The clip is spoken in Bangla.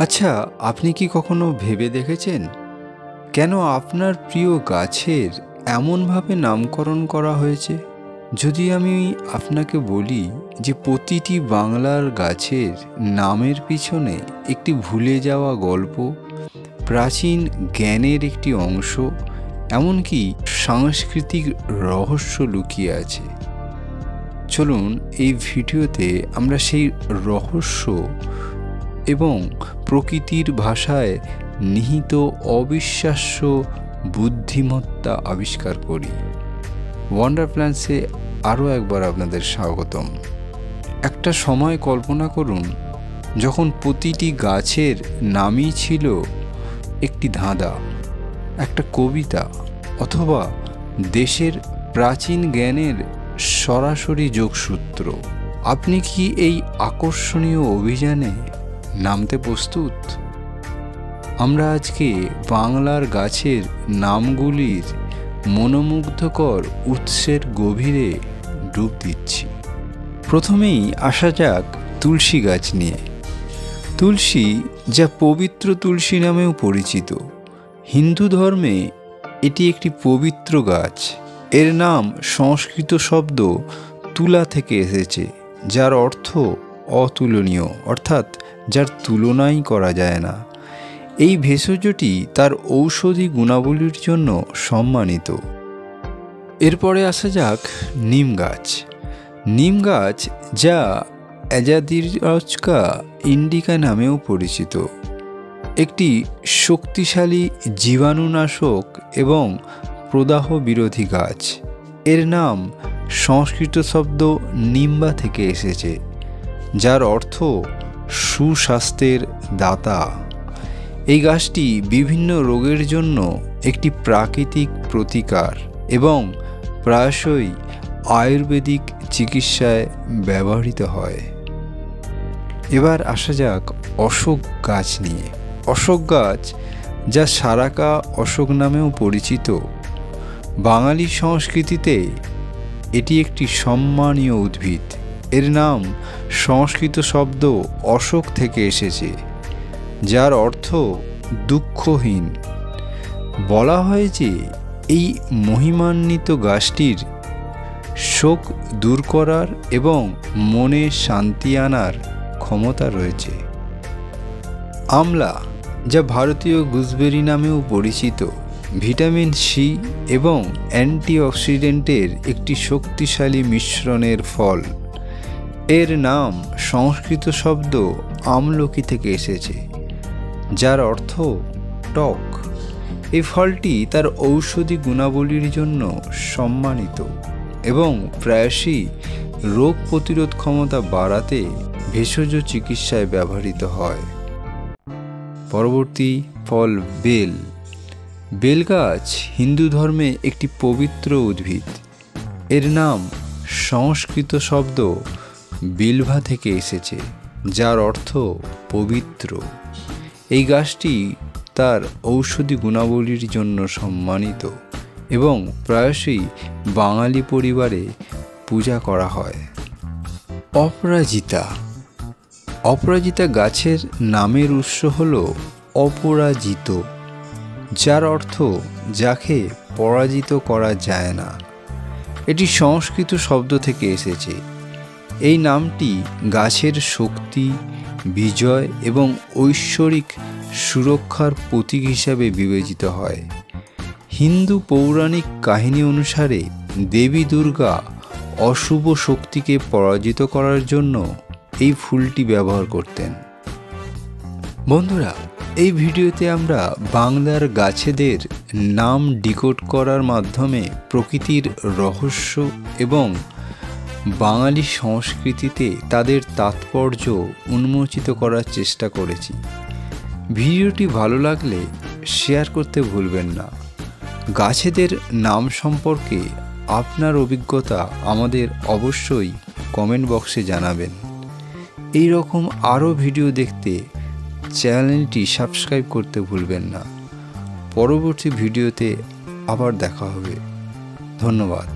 আচ্ছা, আপনি কি কখনো ভেবে দেখেছেন কেন আপনার প্রিয় গাছের এমনভাবে নামকরণ করা হয়েছে? যদি আমি আপনাকে বলি যে প্রতিটি বাংলার গাছের নামের পিছনে একটি ভুলে যাওয়া গল্প, প্রাচীন জ্ঞানের একটি অংশ, এমনকি সাংস্কৃতিক রহস্য লুকিয়ে আছে। চলুন এই ভিডিওতে আমরা সেই রহস্য এবং প্রকৃতির ভাষায় নিহিত অবিশ্বাস্য বুদ্ধিমত্তা আবিষ্কার করি। ওয়ান্ডার প্ল্যান্টসে আরও একবার আপনাদের স্বাগতম। একটা সময় কল্পনা করুন যখন প্রতিটি গাছের নামই ছিল একটি ধাঁধা, একটা কবিতা, অথবা দেশের প্রাচীন জ্ঞানের সরাসরি যোগসূত্র। আপনি কি এই আকর্ষণীয় অভিযানে নামতে প্রস্তুত? আমরা আজকে বাংলার গাছের নামগুলির মনোমুগ্ধকর উৎসের গভীরে ডুব দিচ্ছি। প্রথমেই আসা যাক তুলসী গাছ নিয়ে। তুলসী, যা পবিত্র তুলসী নামেও পরিচিত, হিন্দু ধর্মে এটি একটি পবিত্র গাছ। এর নাম সংস্কৃত শব্দ তুলা থেকে এসেছে, যার অর্থ অতুলনীয়, অর্থাৎ যার তুলনাই করা যায় না। এই ভেষজটি তার ঔষধি গুণাবলীর জন্য সম্মানিত। এরপরে আসা যাক নিম গাছ। নিম গাছ, যা অ্যাজাদিরস্কা ইন্ডিকা নামেও পরিচিত, একটি শক্তিশালী জীবাণুনাশক এবং প্রদাহ বিরোধী গাছ। এর নাম সংস্কৃত শব্দ নিম্বা থেকে এসেছে, যার অর্থ সুস্বাস্থ্যের দাতা। এই গাছটি বিভিন্ন রোগের জন্য একটি প্রাকৃতিক প্রতিকার এবং প্রায়শই আয়ুর্বেদিক চিকিৎসায় ব্যবহৃত হয়। এবার আসা যাক অশোক গাছ নিয়ে। অশোক গাছ, যা সারাকা অশোক নামেও পরিচিত, বাঙালি সংস্কৃতিতে এটি একটি সম্মানীয় উদ্ভিদ। এর নাম সংস্কৃত শব্দ অশোক থেকে এসেছে, যার অর্থ দুঃখহীন। বলা হয় যে এই মহিমান্বিত গাছটির শোক দূর করার এবং মনে শান্তি আনার ক্ষমতা রয়েছে। আমলা, যা ভারতীয় গুজবেরি নামেও পরিচিত, ভিটামিন সি এবং অ্যান্টিঅক্সিডেন্টের একটি শক্তিশালী মিশ্রণের ফল। এর নাম সংস্কৃত শব্দ আমলকি থেকে এসেছে, যার অর্থ টক। এই ফলটি তার ঔষধি গুণাবলীর জন্য সম্মানিত এবং প্রায়শই রোগ প্রতিরোধ ক্ষমতা বাড়াতে ভেষজ চিকিৎসায় ব্যবহৃত হয়। পরবর্তী ফল বেল। বেল গাছ হিন্দু ধর্মে একটি পবিত্র উদ্ভিদ। এর নাম সংস্কৃত শব্দ বিলভা থেকে এসেছে, যার অর্থ পবিত্র। এই গাছটি তার ঔষধি গুণাবলীর জন্য সম্মানিত এবং প্রায়শই বাঙালি পরিবারে পূজা করা হয়। অপরাজিতা। অপরাজিতা গাছের নামের উৎস হল অপরাজিত, যার অর্থ যাকে পরাজিত করা যায় না। এটি সংস্কৃত শব্দ থেকে এসেছে। এই নামটি গাছের শক্তি, বিজয় এবং ঐশ্বরিক সুরক্ষার প্রতীক হিসাবে বিবেচিত হয়। হিন্দু পৌরাণিক কাহিনী অনুসারে দেবী দুর্গা অশুভ শক্তিকে পরাজিত করার জন্য এই ফুলটি ব্যবহার করতেন। বন্ধুরা, এই ভিডিওতে আমরা বাংলার গাছেদের নাম ডিকোড করার মাধ্যমে প্রকৃতির রহস্য এবং বাঙালি সংস্কৃতিতে তাদের তাৎপর্য উন্মোচিত করার চেষ্টা করেছি। ভিডিওটি ভালো লাগলে শেয়ার করতে ভুলবেন না। গাছেদের নাম সম্পর্কে আপনার অভিজ্ঞতা আমাদের অবশ্যই কমেন্ট বক্সে জানাবেন। এই রকম আরও ভিডিও দেখতে চ্যানেলটি সাবস্ক্রাইব করতে ভুলবেন না। পরবর্তী ভিডিওতে আবার দেখা হবে। ধন্যবাদ।